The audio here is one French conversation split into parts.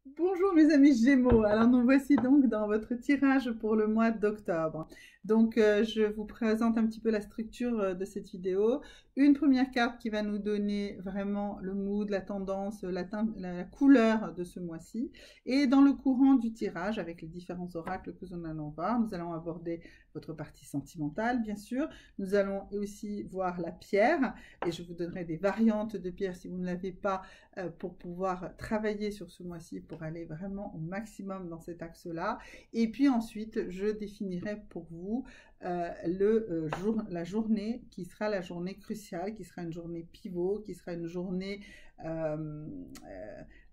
Bonjour mes amis Gémeaux, alors nous voici donc dans votre tirage pour le mois d'octobre. Donc je vous présente un petit peu la structure de cette vidéo. Une première carte qui va nous donner vraiment le mood, la tendance, la couleur de ce mois-ci. Et dans le courant du tirage, avec les différents oracles que nous allons voir, nous allons aborder votre partie sentimentale bien sûr. Nous allons aussi voir la pierre et je vous donnerai des variantes de pierre si vous ne l'avez pas pour pouvoir travailler sur ce mois-ci pour aller vraiment au maximum dans cet axe-là. Et puis ensuite, je définirai pour vous la journée qui sera la journée cruciale, qui sera une journée pivot, qui sera une journée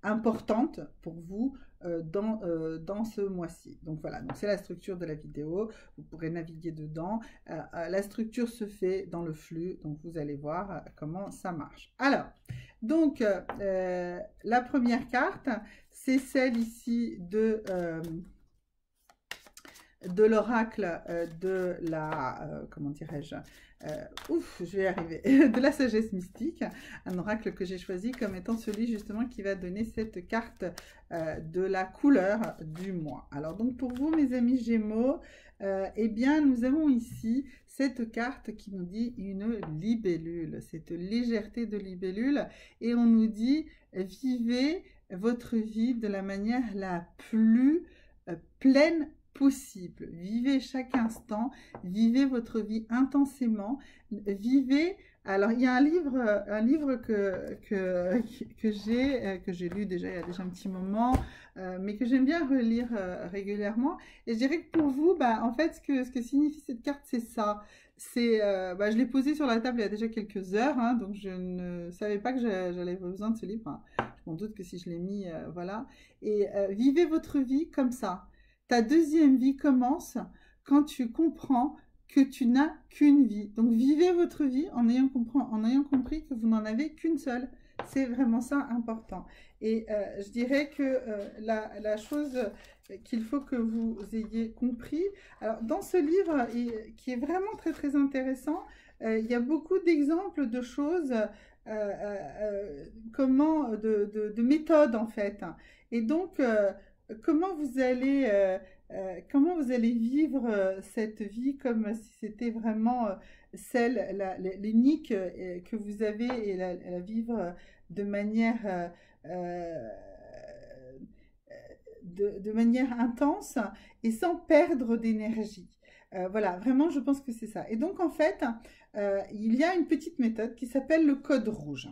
importante pour vous dans ce mois-ci. Donc voilà, donc c'est la structure de la vidéo, vous pourrez naviguer dedans. La structure se fait dans le flux, donc vous allez voir comment ça marche. Alors, donc, la première carte, c'est celle ici de l'oracle de la, comment dirais-je, je vais y arriver, de la sagesse mystique, un oracle que j'ai choisi comme étant celui justement qui va donner cette carte de la couleur du mois. Alors donc pour vous mes amis Gémeaux, eh bien nous avons ici cette carte qui nous dit une libellule, cette légèreté de libellule, et on nous dit vivez votre vie de la manière la plus pleine possible. Vivez chaque instant, vivez votre vie intensément, vivez. Alors, il y a un livre que j'ai lu déjà il y a déjà un petit moment, mais que j'aime bien relire régulièrement. Et je dirais que pour vous, bah, en fait, ce que signifie cette carte, c'est ça. Je l'ai posé sur la table il y a déjà quelques heures, hein, donc je ne savais pas que j'allais avoir besoin de ce livre. Enfin, je m'en doute que si je l'ai mis, voilà. Et vivez votre vie comme ça. Ta deuxième vie commence quand tu comprends que tu n'as qu'une vie. Donc vivez votre vie en ayant compris que vous n'en avez qu'une seule. C'est vraiment ça important. Et je dirais que la chose qu'il faut que vous ayez compris, alors dans ce livre qui est vraiment très très intéressant, il y a beaucoup d'exemples de choses, de méthodes en fait. Et donc, comment vous allez vivre cette vie comme si c'était vraiment l'unique que vous avez et la vivre de manière, de manière intense et sans perdre d'énergie. Voilà, vraiment, je pense que c'est ça. Et donc, en fait, il y a une petite méthode qui s'appelle le code rouge.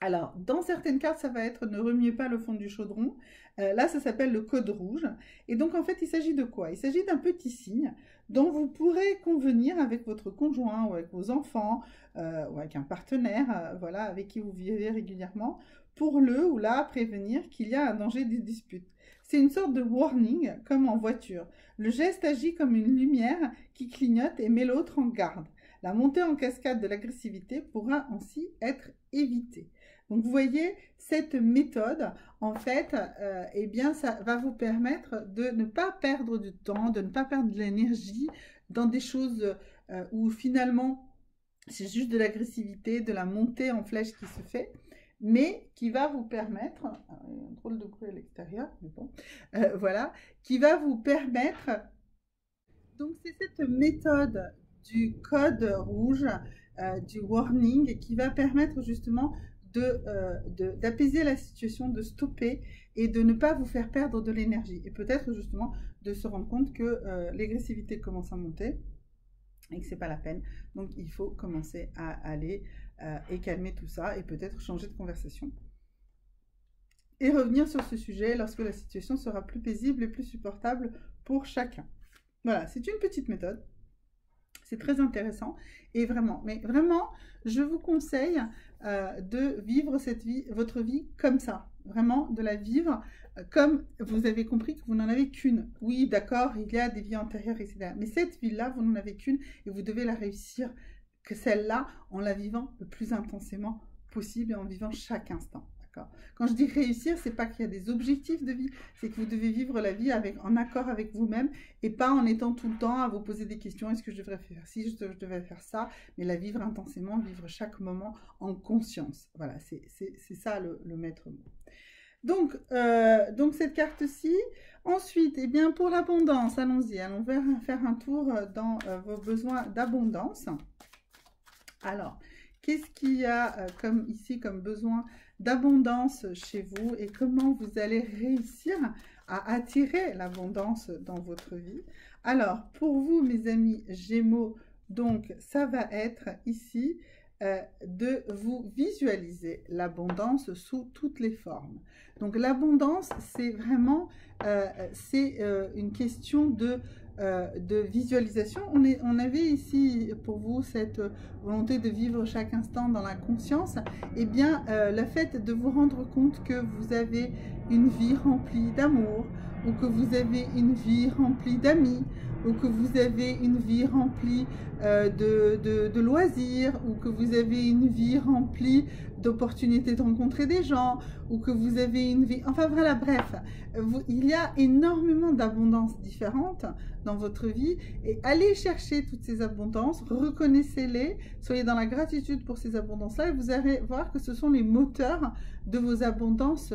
Alors, dans certaines cartes, ça va être ne remuez pas le fond du chaudron. Là, ça s'appelle le code rouge. Et donc, en fait, il s'agit de quoi? Il s'agit d'un petit signe dont vous pourrez convenir avec votre conjoint ou avec vos enfants ou avec un partenaire, voilà, avec qui vous vivez régulièrement, pour le ou la prévenir qu'il y a un danger de dispute. C'est une sorte de warning, comme en voiture. Le geste agit comme une lumière qui clignote et met l'autre en garde. La montée en cascade de l'agressivité pourra ainsi être évitée. Donc vous voyez, cette méthode, en fait, eh bien, ça va vous permettre de ne pas perdre du temps, de ne pas perdre de l'énergie dans des choses où finalement c'est juste de l'agressivité, de la montée en flèche qui se fait, mais qui va vous permettre, il y a un drôle de bruit à l'extérieur, mais bon, voilà, qui va vous permettre, donc c'est cette méthode du code rouge, du warning, qui va permettre justement d'apaiser la situation, de stopper et de ne pas vous faire perdre de l'énergie. Et peut-être justement de se rendre compte que l'agressivité commence à monter et que c'est pas la peine. Donc il faut commencer à aller et calmer tout ça et peut-être changer de conversation. Et revenir sur ce sujet lorsque la situation sera plus paisible et plus supportable pour chacun. Voilà, c'est une petite méthode. C'est très intéressant. Et vraiment, mais vraiment, je vous conseille de vivre votre vie comme ça. Vraiment, de la vivre comme vous avez compris que vous n'en avez qu'une. Oui, d'accord, il y a des vies antérieures, etc. Mais cette vie-là, vous n'en avez qu'une et vous devez la réussir, que celle-là, en la vivant le plus intensément possible et en vivant chaque instant. Quand je dis réussir, c'est pas qu'il y a des objectifs de vie, c'est que vous devez vivre la vie en accord avec vous-même et pas en étant tout le temps à vous poser des questions. Est-ce que je devrais faire ci, je devrais faire ça, mais la vivre intensément, vivre chaque moment en conscience. Voilà, c'est ça le maître mot. Donc cette carte-ci. Ensuite, eh bien, pour l'abondance, allons-y, allons faire un tour dans vos besoins d'abondance. Alors, qu'est-ce qu'il y a comme ici comme besoin d'abondance chez vous et comment vous allez réussir à attirer l'abondance dans votre vie? Alors, pour vous, mes amis Gémeaux, donc, ça va être ici de vous visualiser l'abondance sous toutes les formes. Donc, l'abondance, c'est vraiment une question de visualisation. On avait ici pour vous cette volonté de vivre chaque instant dans la conscience. Eh bien, le fait de vous rendre compte que vous avez une vie remplie d'amour, ou que vous avez une vie remplie d'amis, ou que vous avez une vie remplie de loisirs, ou que vous avez une vie remplie d'opportunités de rencontrer des gens, ou que vous avez une vie... Enfin voilà, bref, il y a énormément d'abondances différentes dans votre vie et allez chercher toutes ces abondances, reconnaissez-les, soyez dans la gratitude pour ces abondances-là et vous allez voir que ce sont les moteurs de vos abondances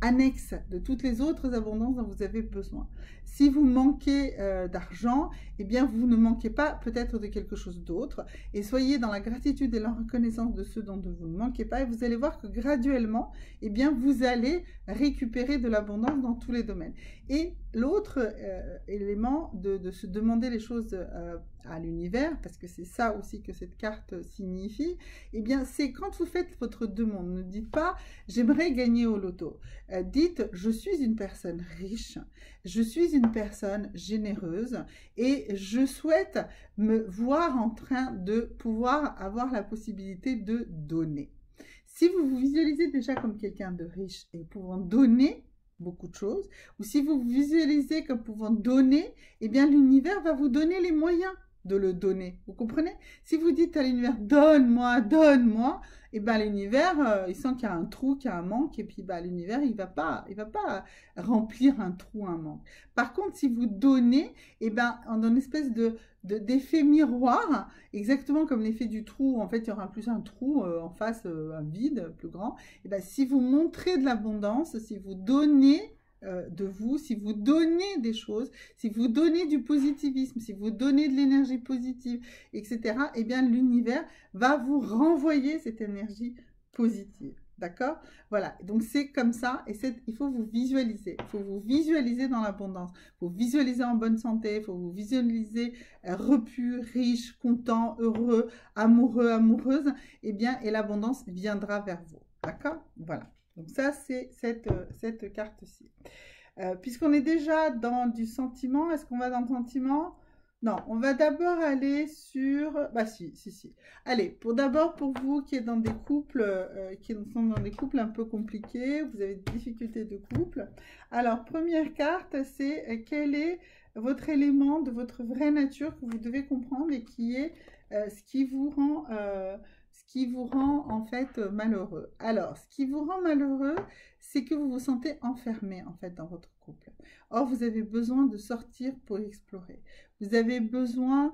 annexes, de toutes les autres abondances dont vous avez besoin. Si vous manquez d'argent, eh bien vous ne manquez pas peut-être de quelque chose d'autre et soyez dans la gratitude et la reconnaissance de ce dont vous ne manquez pas et vous allez voir que graduellement, eh bien vous allez récupérer de l'abondance dans tous les domaines. Et l'autre élément de se demander les choses à l'univers, parce que c'est ça aussi que cette carte signifie, eh bien c'est quand vous faites votre demande, ne dites pas « j'aimerais gagner au loto ». Dites « je suis une personne riche, je suis une personne généreuse et je souhaite me voir en train de pouvoir avoir la possibilité de donner ». Si vous vous visualisez déjà comme quelqu'un de riche et pouvant donner beaucoup de choses, ou si vous vous visualisez comme pouvant donner, eh bien l'univers va vous donner les moyens de le donner. Vous comprenez? Si vous dites à l'univers « donne-moi, donne-moi », et ben l'univers, il sent qu'il y a un trou, qu'il y a un manque, et puis ben, l'univers, il va pas remplir un trou, un manque. Par contre, si vous donnez, et ben dans une espèce d'effet miroir, exactement comme l'effet du trou, en fait, il y aura plus un trou en face, un vide plus grand, et ben si vous montrez de l'abondance, si vous donnez de vous, si vous donnez des choses, si vous donnez du positivisme, si vous donnez de l'énergie positive, etc., eh bien l'univers va vous renvoyer cette énergie positive. D'accord? Voilà, donc c'est comme ça, et il faut vous visualiser. Il faut vous visualiser dans l'abondance. Il faut vous visualiser en bonne santé, il faut vous visualiser repu, riche, content, heureux, amoureux, amoureuse, eh bien, et l'abondance viendra vers vous. D'accord? Voilà. Donc ça, c'est cette carte-ci. Puisqu'on est déjà dans du sentiment, est-ce qu'on va dans le sentiment? Non, on va d'abord aller sur... Bah si. Allez, d'abord pour vous qui êtes dans des couples, qui sont dans des couples un peu compliqués, vous avez des difficultés de couple. Alors, première carte, c'est quel est votre élément de votre vraie nature que vous devez comprendre et qui est ce qui vous rend en fait malheureux. Alors, ce qui vous rend malheureux, c'est que vous vous sentez enfermé en fait dans votre couple. Or, vous avez besoin de sortir pour explorer. Vous avez besoin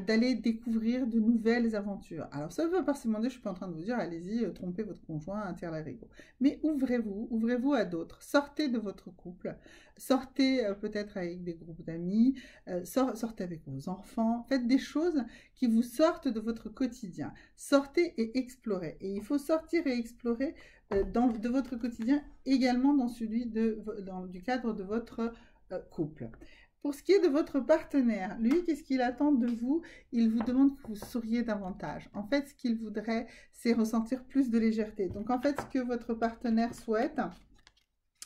d'aller découvrir de nouvelles aventures. Alors, ça ne veut pas forcément dire, je ne suis pas en train de vous dire, allez-y, trompez votre conjoint, interlarigo. Mais ouvrez-vous à d'autres. Sortez de votre couple. Sortez peut-être avec des groupes d'amis. Sortez avec vos enfants. Faites des choses qui vous sortent de votre quotidien. Sortez et explorez. Et il faut sortir et explorer de votre quotidien, également dans celui du cadre de votre couple. Pour ce qui est de votre partenaire, lui, qu'est-ce qu'il attend de vous? Il vous demande que vous souriez davantage. En fait, ce qu'il voudrait, c'est ressentir plus de légèreté. Donc, en fait, ce que votre partenaire souhaite,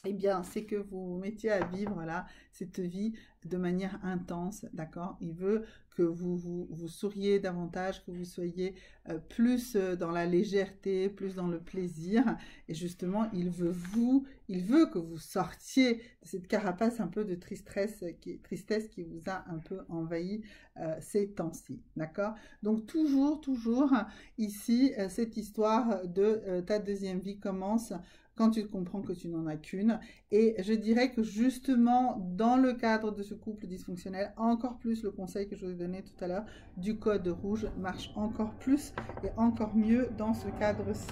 eh bien, c'est que vous vous mettiez à vivre voilà, cette vie de manière intense, d'accord? Il veut que vous souriez davantage, que vous soyez plus dans la légèreté, plus dans le plaisir. Et justement, il veut que vous sortiez de cette carapace un peu de tristesse qui vous a un peu envahi ces temps-ci, d'accord? Donc, toujours ici, cette histoire de ta deuxième vie commence quand tu comprends que tu n'en as qu'une. Et je dirais que justement, dans le cadre de ce couple dysfonctionnel, encore plus le conseil que je vous ai donné tout à l'heure du code rouge marche encore plus et encore mieux dans ce cadre-ci.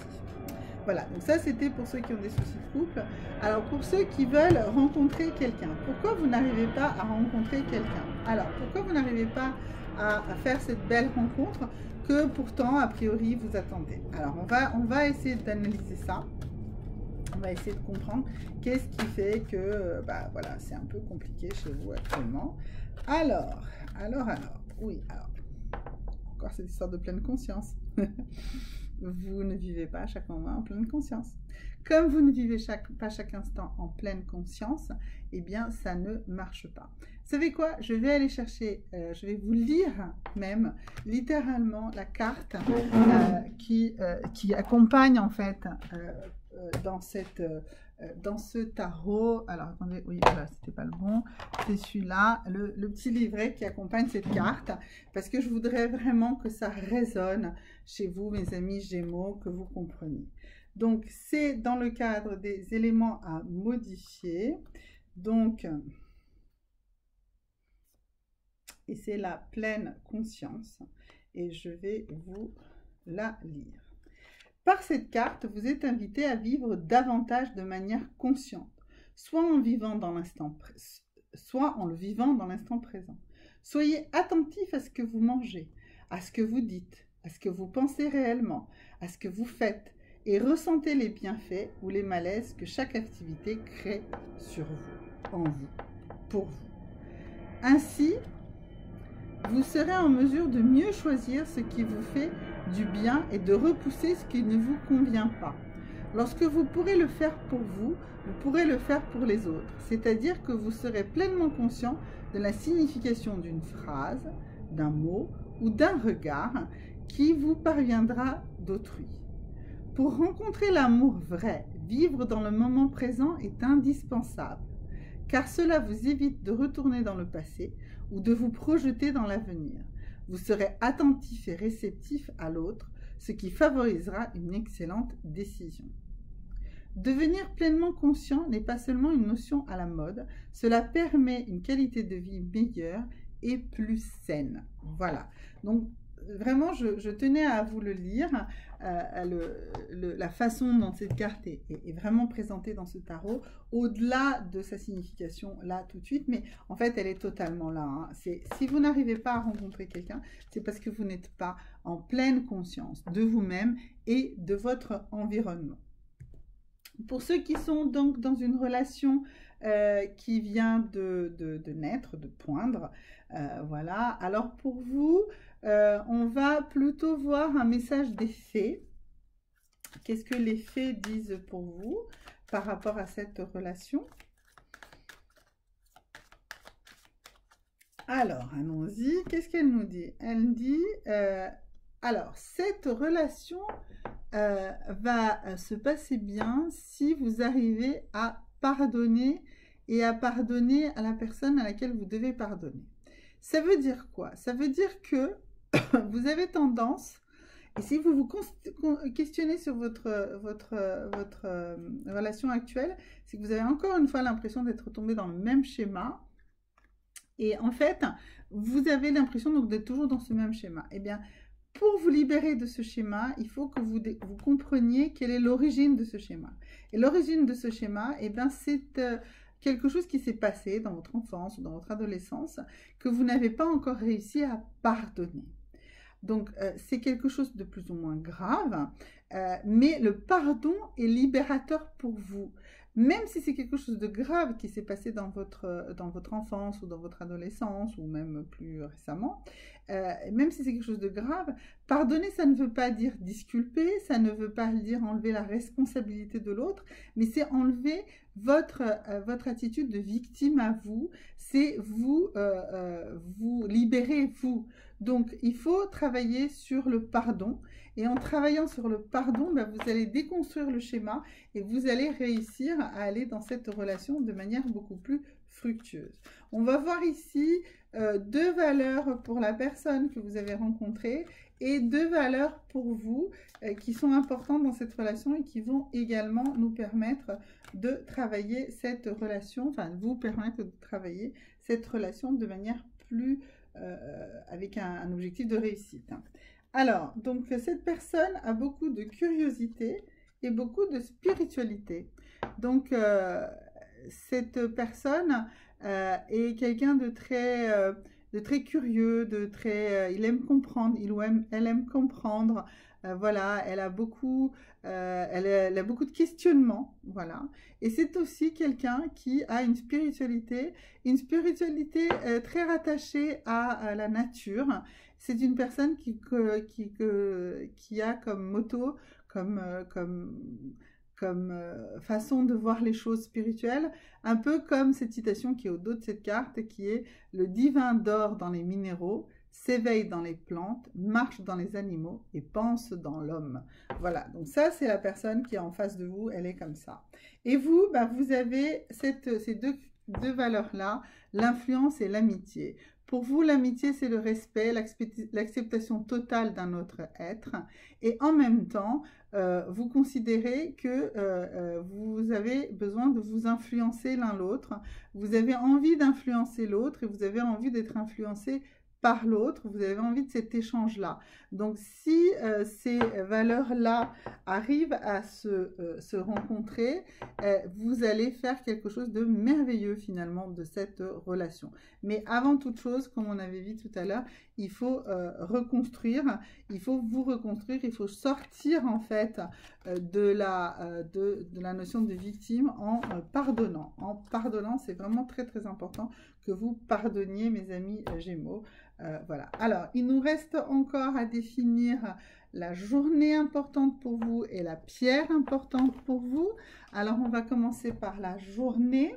Voilà, donc ça c'était pour ceux qui ont des soucis de couple. Alors pour ceux qui veulent rencontrer quelqu'un, pourquoi vous n'arrivez pas à rencontrer quelqu'un? Alors pourquoi vous n'arrivez pas à faire cette belle rencontre que pourtant a priori vous attendez? Alors on va essayer d'analyser ça. On va essayer de comprendre qu'est-ce qui fait que bah, voilà, c'est un peu compliqué chez vous actuellement. Alors, oui, alors, encore cette histoire de pleine conscience. Vous ne vivez pas à chaque moment en pleine conscience. Comme vous ne vivez pas chaque instant en pleine conscience, eh bien, ça ne marche pas. Vous savez quoi? Je vais aller chercher, je vais vous lire même littéralement la carte qui accompagne en fait dans ce tarot. Alors attendez, oui, voilà, c'était pas le bon, c'est celui-là, le petit livret qui accompagne cette carte, parce que je voudrais vraiment que ça résonne chez vous, mes amis Gémeaux, que vous compreniez. Donc c'est dans le cadre des éléments à modifier, donc, et c'est la pleine conscience, et je vais vous la lire. Par cette carte, vous êtes invité à vivre davantage de manière consciente, soit en le vivant dans l'instant présent. Soyez attentif à ce que vous mangez, à ce que vous dites, à ce que vous pensez réellement, à ce que vous faites, et ressentez les bienfaits ou les malaises que chaque activité crée sur vous, en vous, pour vous. Ainsi, vous serez en mesure de mieux choisir ce qui vous fait du bien et de repousser ce qui ne vous convient pas. Lorsque vous pourrez le faire pour vous, vous pourrez le faire pour les autres. C'est-à-dire que vous serez pleinement conscient de la signification d'une phrase, d'un mot ou d'un regard qui vous parviendra d'autrui. Pour rencontrer l'amour vrai, vivre dans le moment présent est indispensable, car cela vous évite de retourner dans le passé ou de vous projeter dans l'avenir. Vous serez attentif et réceptif à l'autre, ce qui favorisera une excellente décision. Devenir pleinement conscient n'est pas seulement une notion à la mode, cela permet une qualité de vie meilleure et plus saine. Voilà, donc vraiment je tenais à vous le lire, la façon dont cette carte est vraiment présentée dans ce tarot, au-delà de sa signification là tout de suite, mais en fait elle est totalement là. Hein. Si vous n'arrivez pas à rencontrer quelqu'un, c'est parce que vous n'êtes pas en pleine conscience de vous-même et de votre environnement. Pour ceux qui sont donc dans une relation qui vient de naître, de poindre, voilà, alors pour vous, on va plutôt voir un message des fées. Qu'est-ce que les fées disent pour vous par rapport à cette relation? Alors, allons-y. Qu'est-ce qu'elle nous dit? Elle dit, alors, cette relation va se passer bien si vous arrivez à pardonner et à pardonner à la personne à laquelle vous devez pardonner. Ça veut dire quoi? Ça veut dire que vous avez tendance, et si vous vous questionnez sur votre relation actuelle, c'est que vous avez encore une fois l'impression d'être tombé dans le même schéma. Et en fait, vous avez l'impression d'être toujours dans ce même schéma. Eh bien, pour vous libérer de ce schéma, il faut que vous compreniez quelle est l'origine de ce schéma. Et l'origine de ce schéma, eh bien, c'est quelque chose qui s'est passé dans votre enfance ou dans votre adolescence que vous n'avez pas encore réussi à pardonner. Donc, c'est quelque chose de plus ou moins grave, mais le pardon est libérateur pour vous. Même si c'est quelque chose de grave qui s'est passé dans votre enfance ou dans votre adolescence ou même plus récemment, même si c'est quelque chose de grave, pardonner, ça ne veut pas dire disculper, ça ne veut pas dire enlever la responsabilité de l'autre, mais c'est enlever votre attitude de victime à vous, c'est vous libérer vous Donc, il faut travailler sur le pardon. Et en travaillant sur le pardon, ben, vous allez déconstruire le schéma et vous allez réussir à aller dans cette relation de manière beaucoup plus fructueuse. On va voir ici 2 valeurs pour la personne que vous avez rencontrée et 2 valeurs pour vous qui sont importantes dans cette relation et qui vont également nous permettre de travailler cette relation, enfin vous permettre de travailler cette relation de manière plus avec un objectif de réussite. Alors, donc cette personne a beaucoup de curiosité et beaucoup de spiritualité. Donc, cette personne est quelqu'un de très curieux, il aime comprendre, elle aime comprendre. Voilà, elle a beaucoup de questionnements, voilà. Et c'est aussi quelqu'un qui a une spiritualité très rattachée à la nature. C'est une personne qui a comme motto, comme façon de voir les choses spirituelles, un peu comme cette citation qui est au dos de cette carte, qui est « Le divin dort dans les minéraux, s'éveille dans les plantes, marche dans les animaux et pense dans l'homme. » Voilà, donc ça c'est la personne qui est en face de vous, elle est comme ça. Et vous, bah, vous avez ces deux valeurs-là, l'influence et l'amitié. Pour vous, l'amitié, c'est le respect, l'acceptation totale d'un autre être. Et en même temps, vous considérez que vous avez besoin de vous influencer l'un l'autre. Vous avez envie d'influencer l'autre et vous avez envie d'être influencé par l'autre, vous avez envie de cet échange-là. Donc, si ces valeurs-là arrivent à se rencontrer, vous allez faire quelque chose de merveilleux finalement de cette relation. Mais avant toute chose, comme on avait vu tout à l'heure, il faut reconstruire, il faut vous reconstruire, il faut sortir en fait de la notion de victime en pardonnant. En pardonnant, c'est vraiment très très important que vous pardonniez, mes amis Gémeaux. Voilà. Alors, il nous reste encore à définir la journée importante pour vous et la pierre importante pour vous. Alors, on va commencer par la journée.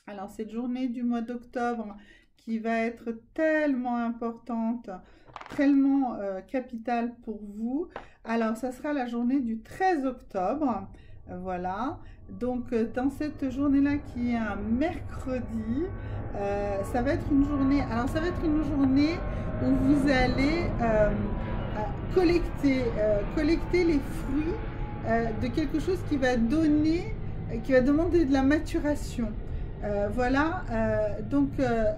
Alors, cette journée du mois d'octobre qui va être tellement importante, tellement capitale pour vous. Alors, ça sera la journée du 13 octobre. Voilà. Donc, dans cette journée-là qui est un mercredi, ça va être une journée. Alors, ça va être une journée où vous allez collecter les fruits de quelque chose qui va demander de la maturation. Voilà. Donc,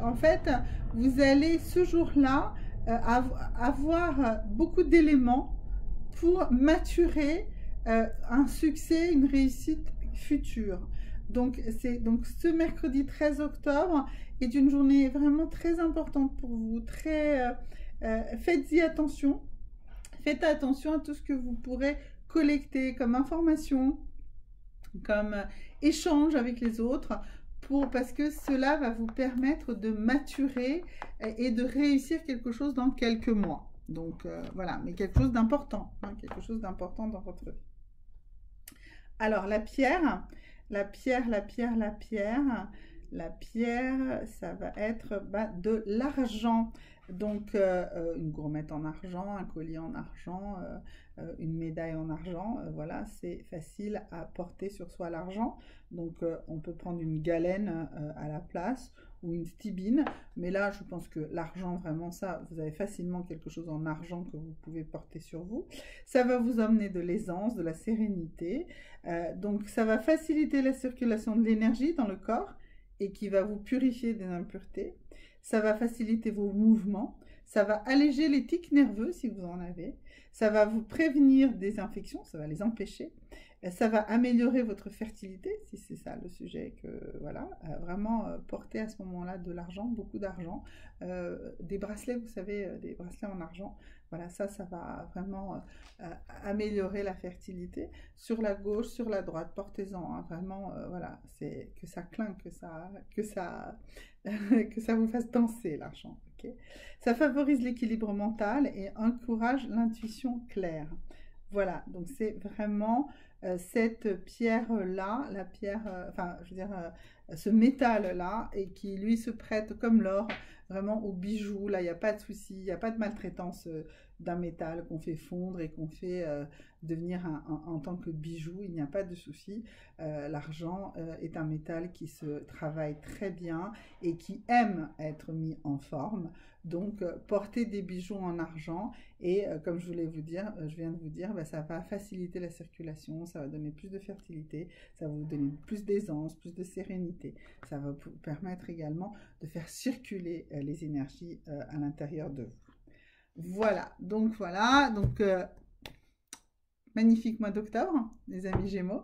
en fait, vous allez ce jour-là avoir beaucoup d'éléments pour maturer un succès, une réussite future. Donc, ce mercredi 13 octobre est une journée vraiment très importante pour vous. Faites-y attention. Faites attention à tout ce que vous pourrez collecter comme information, comme échange avec les autres, parce que cela va vous permettre de maturer et de réussir quelque chose dans quelques mois. Donc, voilà, mais quelque chose d'important, hein, quelque chose d'important dans votre vie. Alors, la pierre, ça va être de l'argent. Donc, une gourmette en argent, un collier en argent, une médaille en argent. Voilà, c'est facile à porter sur soi l'argent. Donc, on peut prendre une galène à la place ou une stibine. Mais là, je pense que l'argent, vraiment, ça, vous avez facilement quelque chose en argent que vous pouvez porter sur vous. Ça va vous emmener de l'aisance, de la sérénité. Donc, ça va faciliter la circulation de l'énergie dans le corps et qui va vous purifier des impuretés. Ça va faciliter vos mouvements. Ça va alléger les tics nerveux si vous en avez. Ça va vous prévenir des infections, ça va les empêcher. Ça va améliorer votre fertilité, si c'est ça le sujet que, voilà, vraiment porter à ce moment-là de l'argent, beaucoup d'argent. Des bracelets, vous savez, des bracelets en argent. Voilà, ça va vraiment améliorer la fertilité. Sur la gauche, sur la droite, portez-en, hein, vraiment, voilà, c'est que ça clinque, que ça vous fasse danser l'argent. Okay. Ça favorise l'équilibre mental et encourage l'intuition claire. Voilà, donc c'est vraiment cette pierre-là, la pierre, enfin, je veux dire, ce métal-là, et qui, lui, se prête comme l'or, vraiment aux bijoux. Là, il n'y a pas de souci, il n'y a pas de maltraitance d'un métal qu'on fait fondre et qu'on fait devenir en tant que bijou. Il n'y a pas de souci. L'argent est un métal qui se travaille très bien et qui aime être mis en forme. Donc, porter des bijoux en argent et comme je voulais vous dire, je viens de vous dire, bah, ça va faciliter la circulation, ça va donner plus de fertilité, ça va vous donner plus d'aisance, plus de sérénité. Ça va vous permettre également de faire circuler les énergies à l'intérieur de vous. Voilà, donc magnifique mois d'octobre, les amis Gémeaux.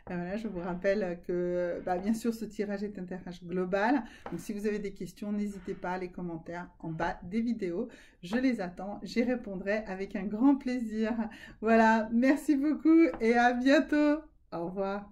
Voilà, je vous rappelle que, bah, bien sûr, ce tirage est un tirage global. Donc, si vous avez des questions, n'hésitez pas, les commentaires en bas des vidéos. Je les attends, j'y répondrai avec un grand plaisir. Voilà, merci beaucoup et à bientôt. Au revoir.